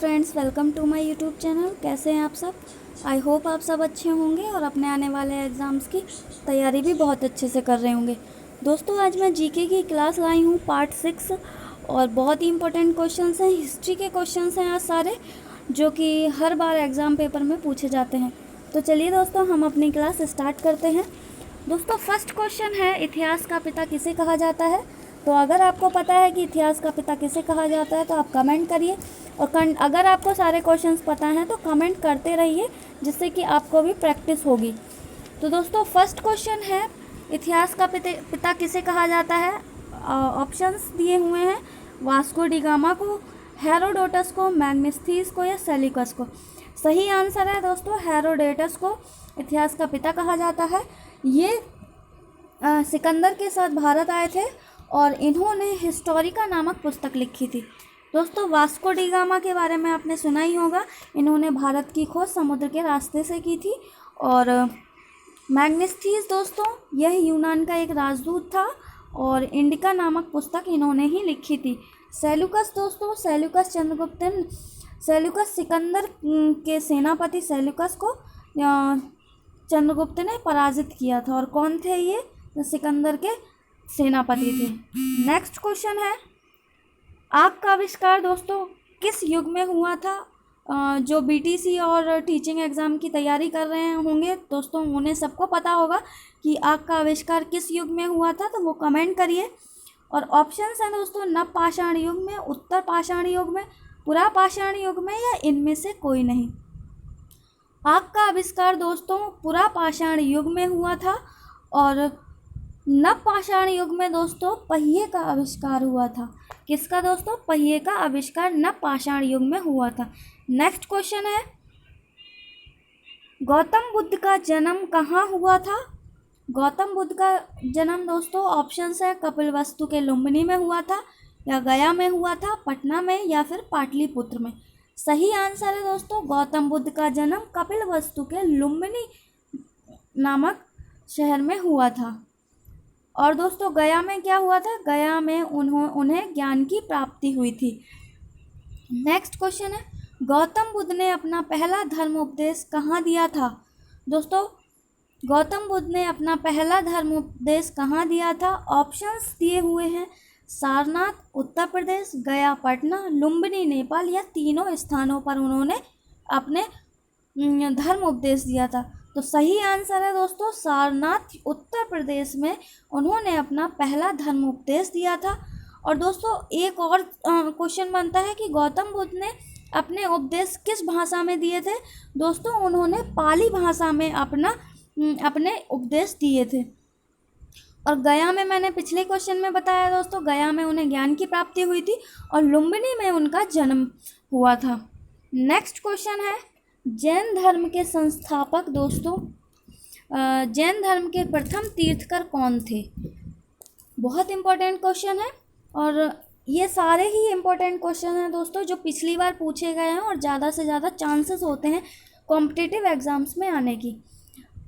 Friends, welcome to my YouTube channel. कैसे हैं आप सब? आई होप आप सब अच्छे होंगे और अपने आने वाले एग्ज़ाम्स की तैयारी भी बहुत अच्छे से कर रहे होंगे। दोस्तों, आज मैं जीके की क्लास लाई हूँ पार्ट 6 और बहुत ही इंपॉर्टेंट क्वेश्चंस हैं, हिस्ट्री के क्वेश्चंस हैं आज सारे, जो कि हर बार एग्ज़ाम पेपर में पूछे जाते हैं। तो चलिए दोस्तों, हम अपनी क्लास स्टार्ट करते हैं। दोस्तों, फर्स्ट क्वेश्चन है, इतिहास का पिता किसे कहा जाता है? तो अगर आपको पता है कि इतिहास का पिता किसे कहा जाता है तो आप कमेंट करिए, और अगर आपको सारे क्वेश्चंस पता हैं तो कमेंट करते रहिए, जिससे कि आपको भी प्रैक्टिस होगी। तो दोस्तों, फर्स्ट क्वेश्चन है, इतिहास का पिता किसे कहा जाता है? ऑप्शंस दिए हुए हैं, वास्को डी गामा को, हेरोडोटस को, मैग्नेस्थिस को या सेल्यूकस को। सही आंसर है दोस्तों, हेरोडोटस को इतिहास का पिता कहा जाता है। ये सिकंदर के साथ भारत आए थे और इन्होंने हिस्टोरिका नामक पुस्तक लिखी थी। दोस्तों, वास्को डी गामा के बारे में आपने सुना ही होगा, इन्होंने भारत की खोज समुद्र के रास्ते से की थी। और मैग्नेस्थिस दोस्तों, यह यूनान का एक राजदूत था और इंडिका नामक पुस्तक इन्होंने ही लिखी थी। सेल्यूकस दोस्तों, सेल्यूकस सिकंदर के सेनापति सेल्यूकस को चंद्रगुप्त ने पराजित किया था। और कौन थे ये? सिकंदर के सेनापति थे। नेक्स्ट क्वेश्चन है, आग का आविष्कार दोस्तों किस युग में हुआ था? जो बीटीसी और टीचिंग एग्ज़ाम की तैयारी कर रहे होंगे दोस्तों, उन्हें सबको पता होगा कि आग का आविष्कार किस युग में हुआ था, तो वो कमेंट करिए। और ऑप्शंस हैं दोस्तों, नव पाषाण युग में, उत्तर पाषाण युग में, पुरा पाषाण युग में या इनमें से कोई नहीं। आग का आविष्कार दोस्तों पुरा पाषाण युग में हुआ था और नव पाषाण युग में दोस्तों पहिए का आविष्कार हुआ था। किसका दोस्तों? पहिए का आविष्कार नव पाषाण युग में हुआ था। नेक्स्ट क्वेश्चन है, गौतम बुद्ध का जन्म कहाँ हुआ था? गौतम बुद्ध का जन्म दोस्तों ऑप्शंस है, कपिलवस्तु के लुम्बिनी में हुआ था, या गया में हुआ था, पटना में, या फिर पाटलिपुत्र में। सही आंसर है दोस्तों, गौतम बुद्ध का जन्म कपिलवस्तु के लुम्बिनी नामक शहर में हुआ था। और दोस्तों, गया में क्या हुआ था? गया में उन्हें ज्ञान की प्राप्ति हुई थी। नेक्स्ट क्वेश्चन है, गौतम बुद्ध ने अपना पहला धर्म उपदेश कहाँ दिया था? दोस्तों, गौतम बुद्ध ने अपना पहला धर्म उपदेश कहाँ दिया था? ऑप्शंस दिए हुए हैं, सारनाथ उत्तर प्रदेश, गया पटना, लुम्बिनी नेपाल, या तीनों स्थानों पर उन्होंने अपने धर्म उपदेश दिया था। तो सही आंसर है दोस्तों, सारनाथ उत्तर प्रदेश में उन्होंने अपना पहला धर्म उपदेश दिया था। और दोस्तों, एक और क्वेश्चन बनता है कि गौतम बुद्ध ने अपने उपदेश किस भाषा में दिए थे? दोस्तों, उन्होंने पाली भाषा में अपने उपदेश दिए थे। और गया में मैंने पिछले क्वेश्चन में बताया दोस्तों, गया में उन्हें ज्ञान की प्राप्ति हुई थी और लुम्बिनी में उनका जन्म हुआ था। नेक्स्ट क्वेश्चन है, जैन धर्म के संस्थापक दोस्तों, जैन धर्म के प्रथम तीर्थकर कौन थे? बहुत इंपॉर्टेंट क्वेश्चन है और ये सारे ही इंपॉर्टेंट क्वेश्चन हैं दोस्तों, जो पिछली बार पूछे गए हैं और ज़्यादा से ज़्यादा चांसेस होते हैं कॉम्पिटिटिव एग्जाम्स में आने की।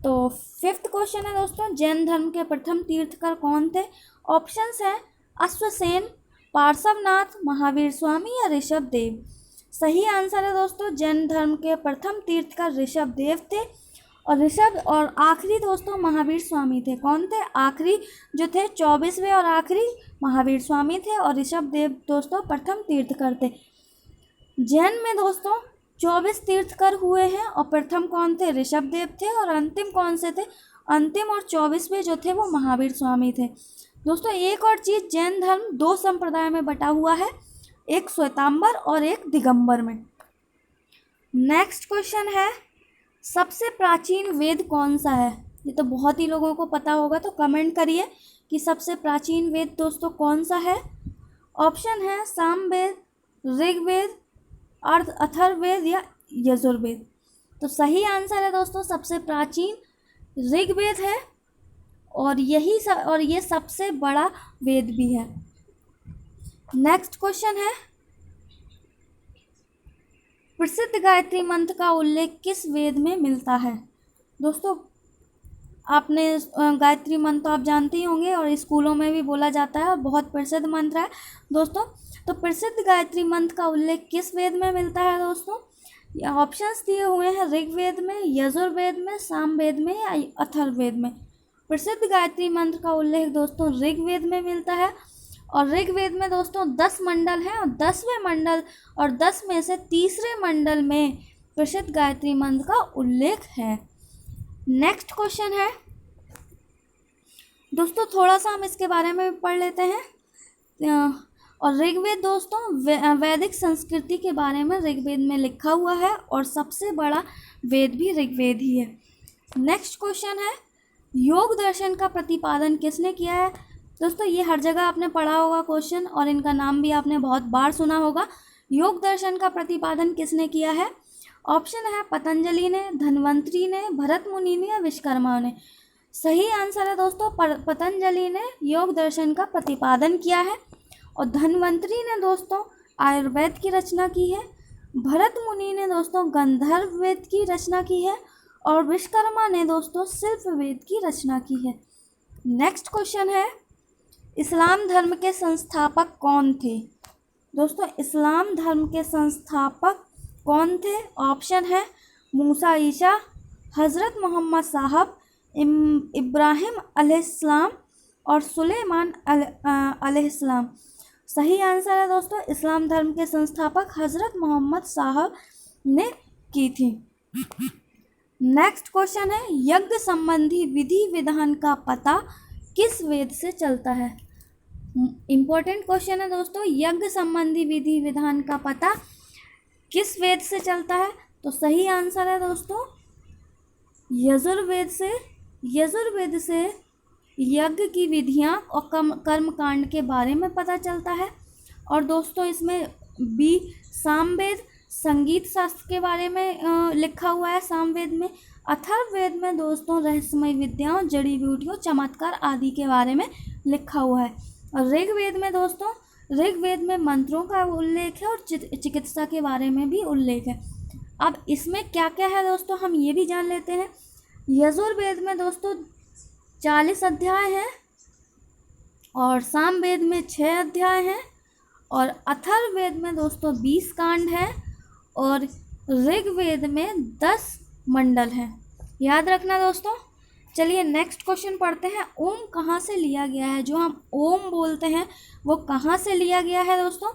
तो फिफ्थ क्वेश्चन है दोस्तों, जैन धर्म के प्रथम तीर्थकर कौन थे? ऑप्शंस हैं, अश्वसेन, पार्श्वनाथ, महावीर स्वामी या ऋषभ देव। सही आंसर है दोस्तों, जैन धर्म के प्रथम तीर्थकर ऋषभ देव थे और आखिरी दोस्तों महावीर स्वामी थे। कौन थे? आखिरी जो थे 24वें और आखिरी महावीर स्वामी थे और ऋषभ देव दोस्तों प्रथम तीर्थकर थे। जैन में दोस्तों 24 तीर्थकर हुए हैं और प्रथम कौन थे? ऋषभ देव थे। और अंतिम कौन से थे? अंतिम और 24वें जो थे वो महावीर स्वामी थे। दोस्तों, एक और चीज़, जैन धर्म 2 संप्रदाय में बटा हुआ है, एक श्वेतांबर और एक दिगंबर में। नेक्स्ट क्वेश्चन है, सबसे प्राचीन वेद कौन सा है? ये तो बहुत ही लोगों को पता होगा, तो कमेंट करिए कि सबसे प्राचीन वेद दोस्तों कौन सा है। ऑप्शन है, सामवेद, ऋग्वेद, अथर्ववेद या यजुर्वेद। तो सही आंसर है दोस्तों, सबसे प्राचीन ऋग्वेद है और ये सबसे बड़ा वेद भी है। नेक्स्ट क्वेश्चन है, प्रसिद्ध गायत्री मंत्र का उल्लेख किस वेद में मिलता है? दोस्तों, आपने गायत्री मंत्र तो आप जानते ही होंगे और स्कूलों में भी बोला जाता है और बहुत प्रसिद्ध मंत्र है दोस्तों। तो प्रसिद्ध गायत्री मंत्र का उल्लेख किस वेद में मिलता है दोस्तों? ऑप्शंस दिए हुए हैं ऋग्वेद में, यजुर्वेद में, सामवेद में या अथर्ववेद में। प्रसिद्ध गायत्री मंत्र का उल्लेख दोस्तों ऋग्वेद में मिलता है और ऋग्वेद में दोस्तों 10 मंडल हैं और 10वें मंडल और 10 में से तीसरे मंडल में प्रसिद्ध गायत्री मंत्र का उल्लेख है। नेक्स्ट क्वेश्चन है दोस्तों, थोड़ा सा हम इसके बारे में पढ़ लेते हैं। और ऋग्वेद दोस्तों वैदिक संस्कृति के बारे में ऋग्वेद में लिखा हुआ है और सबसे बड़ा वेद भी ऋग्वेद ही है। नेक्स्ट क्वेश्चन है, योग दर्शन का प्रतिपादन किसने किया है? दोस्तों ये हर जगह आपने पढ़ा होगा क्वेश्चन और इनका नाम भी आपने बहुत बार सुना होगा। योग दर्शन का प्रतिपादन किसने किया है? ऑप्शन है पतंजलि ने, धन्वंतरी ने, भरत मुनि ने या विश्वकर्मा ने। सही आंसर है दोस्तों पतंजलि ने योग दर्शन का प्रतिपादन किया है और धन्वंतरी ने दोस्तों आयुर्वेद की रचना की है, भरत मुनि ने दोस्तों गंधर्व वेद की रचना की है और विश्वकर्मा ने दोस्तों शिल्प वेद की रचना की है। नेक्स्ट क्वेश्चन है, इस्लाम धर्म के संस्थापक कौन थे? दोस्तों इस्लाम धर्म के संस्थापक कौन थे? ऑप्शन है मूसा ईसा, हज़रत मोहम्मद साहब, इब्राहिम अलैहिस्सलाम और सुलेमान अलैहिस्सलाम। सही आंसर है दोस्तों इस्लाम धर्म के संस्थापक हज़रत मोहम्मद साहब ने की थी। नेक्स्ट क्वेश्चन है, यज्ञ संबंधी विधि विधान का पता किस वेद से चलता है? इम्पोर्टेंट क्वेश्चन है दोस्तों, यज्ञ संबंधी विधि विधान का पता किस वेद से चलता है? तो सही आंसर है दोस्तों यजुर्वेद से। यजुर्वेद से यज्ञ की विधियाँ और कर्म कांड के बारे में पता चलता है। और दोस्तों इसमें बी सामवेद संगीत शास्त्र के बारे में लिखा हुआ है सामवेद में। अथर्ववेद में दोस्तों रहस्यमय विद्याओं, जड़ी बूटियों, चमत्कार आदि के बारे में लिखा हुआ है। और ऋग्वेद में दोस्तों ऋग्वेद में मंत्रों का उल्लेख है और चिकित्सा के बारे में भी उल्लेख है। अब इसमें क्या क्या है दोस्तों हम ये भी जान लेते हैं। यजुर्वेद में दोस्तों 40 अध्याय हैं और सामवेद में 6 अध्याय हैं और अथर्ववेद में दोस्तों 20 कांड हैं और ऋग्वेद में 10 मंडल हैं। याद रखना दोस्तों। चलिए नेक्स्ट क्वेश्चन पढ़ते हैं। ओम कहाँ से लिया गया है? जो हम ओम बोलते हैं वो कहाँ से लिया गया है दोस्तों?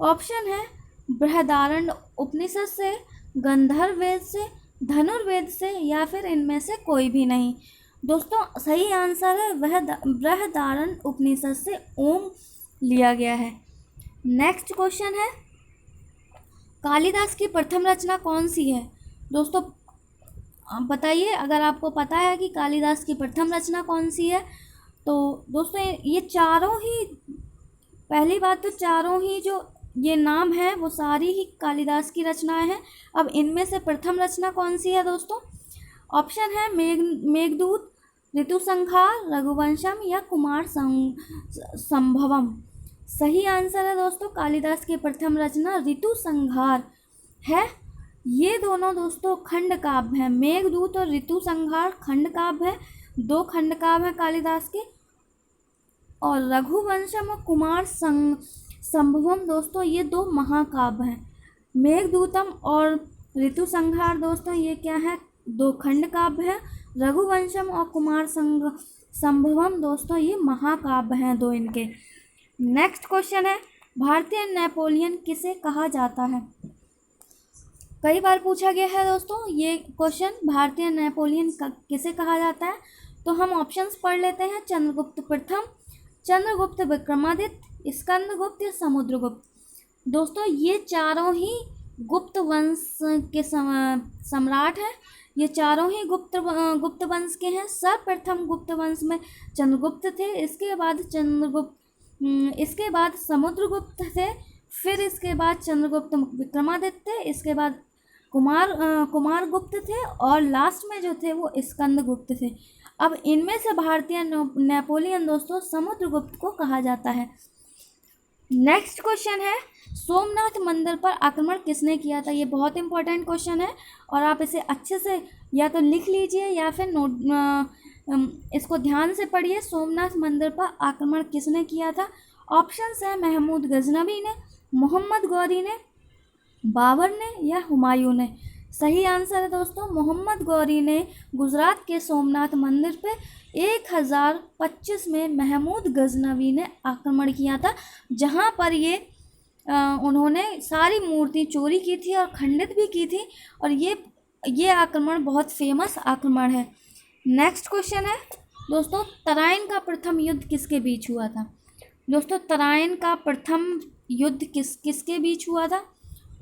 ऑप्शन है बृहदारण्य उपनिषद से, गंधर्व वेद से, धनुर्वेद से या फिर इनमें से कोई भी नहीं। दोस्तों सही आंसर है वह बृहदारण्य उपनिषद से ओम लिया गया है। नेक्स्ट क्वेश्चन है, कालिदास की प्रथम रचना कौन सी है? दोस्तों आप बताइए अगर आपको पता है कि कालिदास की प्रथम रचना कौन सी है। तो दोस्तों ये चारों ही, पहली बात तो चारों ही जो ये नाम है वो सारी ही कालिदास की रचनाएं हैं। अब इनमें से प्रथम रचना कौन सी है दोस्तों? ऑप्शन है मेघदूत, ऋतुसंहार, रघुवंशम या कुमार संभवम। सही आंसर है दोस्तों कालिदास की प्रथम रचना ऋतुसंहार है। ये दोनों दोस्तों खंड काव्य हैं, मेघदूत और ऋतुसंहार खंड काव्य है, 2 खंड काव्य हैं कालिदास के। और रघुवंशम और कुमार संभवम दोस्तों ये 2 महाकाव्य हैं। मेघदूतम और ऋतुसंहार दोस्तों ये क्या है? 2 खंड काव्य हैं। रघुवंशम और कुमार संभवम दोस्तों ये महाकाव्य हैं 2 इनके। नेक्स्ट क्वेश्चन है, भारतीय नेपोलियन किसे कहा जाता है? कई बार पूछा गया है दोस्तों ये क्वेश्चन, भारतीय नेपोलियन किसे कहा जाता है? तो हम ऑप्शंस पढ़ लेते हैं। चंद्रगुप्त प्रथम, चंद्रगुप्त विक्रमादित्य, स्कंदगुप्त या समुद्रगुप्त। दोस्तों ये चारों ही गुप्त वंश के सम्राट हैं। ये चारों ही गुप्त वंश के हैं। सर्वप्रथम गुप्त वंश में चंद्रगुप्त थे, इसके बाद समुद्रगुप्त थे, फिर इसके बाद चंद्रगुप्त विक्रमादित्य, इसके बाद कुमारगुप्त थे और लास्ट में जो थे वो स्कंदगुप्त थे। अब इनमें से भारतीय नेपोलियन दोस्तों समुद्रगुप्त को कहा जाता है। नेक्स्ट क्वेश्चन है, सोमनाथ मंदिर पर आक्रमण किसने किया था? ये बहुत इंपॉर्टेंट क्वेश्चन है और आप इसे अच्छे से या तो लिख लीजिए या फिर इसको ध्यान से पढ़िए। सोमनाथ मंदिर पर आक्रमण किसने किया था? ऑप्शंस है महमूद गजनवी ने, मोहम्मद गौरी ने, बाबर ने या हुमायूं ने। सही आंसर है दोस्तों मोहम्मद गौरी ने गुजरात के सोमनाथ मंदिर पे 1025 में महमूद गजनवी ने आक्रमण किया था, जहां पर उन्होंने सारी मूर्ति चोरी की थी और खंडित भी की थी, और ये आक्रमण बहुत फेमस आक्रमण है। नेक्स्ट क्वेश्चन है दोस्तों, तराइन का प्रथम युद्ध किसके बीच हुआ था? दोस्तों तराइन का प्रथम युद्ध किसके बीच हुआ था?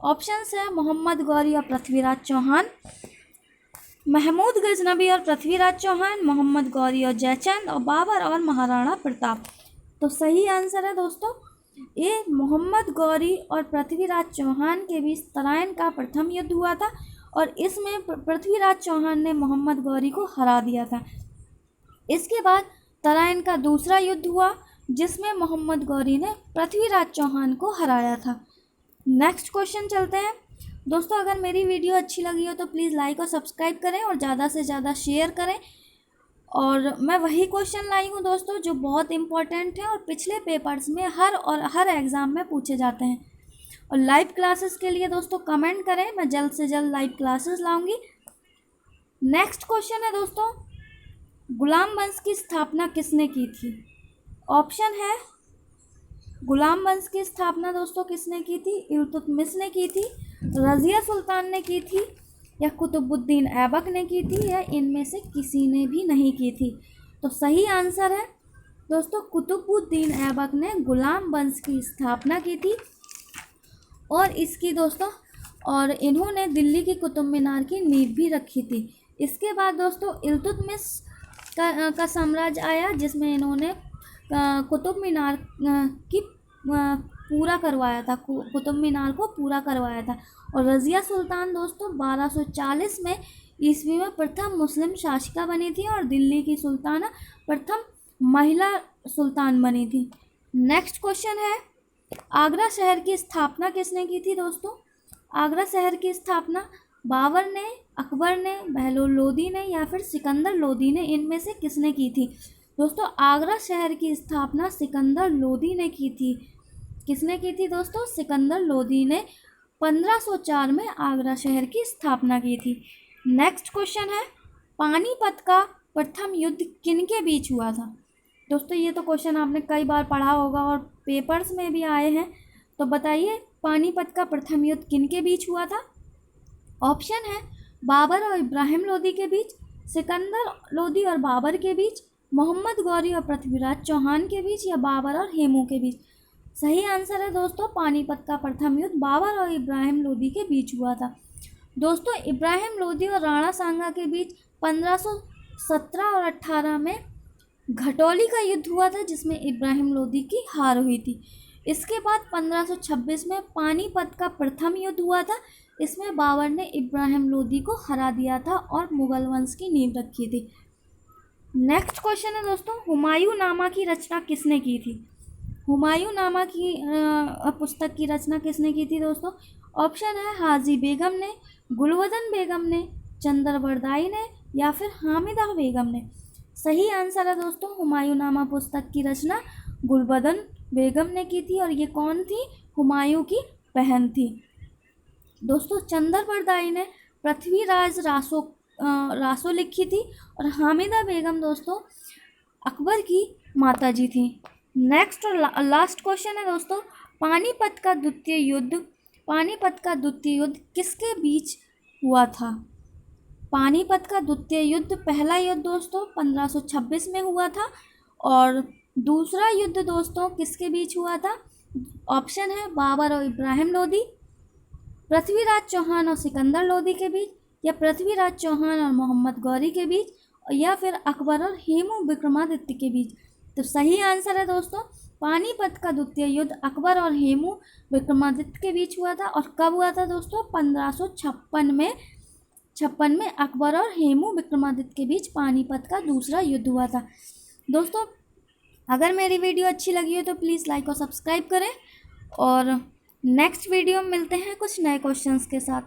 ऑप्शंस है मोहम्मद गौरी और पृथ्वीराज चौहान, महमूद गजनवी और पृथ्वीराज चौहान, मोहम्मद गौरी और जयचंद, और बाबर और महाराणा प्रताप। तो सही आंसर है दोस्तों ये मोहम्मद गौरी और पृथ्वीराज चौहान के बीच तराइन का प्रथम युद्ध हुआ था, और इसमें पृथ्वीराज चौहान ने मोहम्मद गौरी को हरा दिया था। इसके बाद तराइन का दूसरा युद्ध हुआ, जिसमें मोहम्मद गौरी ने पृथ्वीराज चौहान को हराया था। नेक्स्ट क्वेश्चन चलते हैं दोस्तों। अगर मेरी वीडियो अच्छी लगी हो तो प्लीज़ लाइक और सब्सक्राइब करें और ज़्यादा से ज़्यादा शेयर करें। और मैं वही क्वेश्चन लाई हूँ दोस्तों जो बहुत इम्पॉर्टेंट है और पिछले पेपर्स में हर एग्ज़ाम में पूछे जाते हैं। और लाइव क्लासेस के लिए दोस्तों कमेंट करें, मैं जल्द से जल्द लाइव क्लासेस लाऊंगी। नेक्स्ट क्वेश्चन है दोस्तों, गुलाम वंश की स्थापना किसने की थी? ऑप्शन है गुलाम वंश की स्थापना दोस्तों किसने की थी? इल्तुतमिश ने की थी, रज़िया सुल्तान ने की थी, या कुतुबुद्दीन ऐबक ने की थी, या इनमें से किसी ने भी नहीं की थी। तो सही आंसर है दोस्तों कुतुबुद्दीन ऐबक ने गुलाम वंश की स्थापना की थी, और इन्होंने दिल्ली की कुतुब मीनार की नींव भी रखी थी। इसके बाद दोस्तों इल्तुतमिश का साम्राज्य आया, जिसमें इन्होंने कुतुब मीनार की पूरा करवाया था, कुतुब मीनार को पूरा करवाया था। और रज़िया सुल्तान दोस्तों 1240 में ईस्वी में प्रथम मुस्लिम शासिका बनी थी, और दिल्ली की सुल्ताना प्रथम महिला सुल्तान बनी थी। नेक्स्ट क्वेश्चन है, आगरा शहर की स्थापना किसने की थी दोस्तों? आगरा शहर की स्थापना बाबर ने, अकबर ने, बहलोल लोदी ने, या फिर सिकंदर लोदी ने, इनमें से किसने की थी? दोस्तों आगरा शहर की स्थापना सिकंदर लोदी ने की थी। किसने की थी दोस्तों? सिकंदर लोदी ने 1504 में आगरा शहर की स्थापना की थी। नेक्स्ट क्वेश्चन है, पानीपत का प्रथम युद्ध किनके बीच हुआ था? दोस्तों ये तो क्वेश्चन आपने कई बार पढ़ा होगा और पेपर्स में भी आए हैं, तो बताइए पानीपत का प्रथम युद्ध किनके बीच हुआ था? ऑप्शन है बाबर और इब्राहिम लोदी के बीच, सिकंदर लोदी और बाबर के बीच, मोहम्मद गौरी और पृथ्वीराज चौहान के बीच, या बाबर और हेमू के बीच। सही आंसर है दोस्तों पानीपत का प्रथम युद्ध बाबर और इब्राहिम लोदी के बीच हुआ था। दोस्तों इब्राहिम लोदी और राणा सांगा के बीच 1517 और 18 में घटौली का युद्ध हुआ था, जिसमें इब्राहिम लोदी की हार हुई थी। इसके बाद 1526 में पानीपत का प्रथम युद्ध हुआ था, इसमें बाबर ने इब्राहिम लोदी को हरा दिया था और मुगल वंश की नींव रखी थी। नेक्स्ट क्वेश्चन है दोस्तों, हुमायूं नामा की रचना किसने की थी? हुमायूं नामा की पुस्तक की रचना किसने की थी दोस्तों? ऑप्शन है हाजी बेगम ने, गुलवदन बेगम ने, चंदरबरदाई ने, या फिर हामिदा बेगम ने। सही आंसर है दोस्तों हुमायूं नामा पुस्तक की रचना गुलबदन बेगम ने की थी, और ये कौन थी? हुमायूं की बहन थी। दोस्तों चंदरबरदाई ने पृथ्वीराज रासो लिखी थी, और हामिदा बेगम दोस्तों अकबर की माताजी थी। नेक्स्ट और लास्ट क्वेश्चन है दोस्तों, पानीपत का द्वितीय युद्ध किसके बीच हुआ था? पानीपत का द्वितीय युद्ध, पहला युद्ध दोस्तों 1526 में हुआ था, और दूसरा युद्ध दोस्तों किसके बीच हुआ था? ऑप्शन है बाबर और इब्राहिम लोदी, पृथ्वीराज चौहान और सिकंदर लोदी के बीच, या पृथ्वीराज चौहान और मोहम्मद गौरी के बीच, या फिर अकबर और हेमू विक्रमादित्य के बीच। तो सही आंसर है दोस्तों पानीपत का द्वितीय युद्ध अकबर और हेमू विक्रमादित्य के बीच हुआ था। और कब हुआ था दोस्तों? 1556 में अकबर और हेमू विक्रमादित्य के बीच पानीपत का दूसरा युद्ध हुआ था। दोस्तों अगर मेरी वीडियो अच्छी लगी हो तो प्लीज़ लाइक और सब्सक्राइब करें, और नेक्स्ट वीडियो में मिलते हैं कुछ नए क्वेश्चंस के साथ।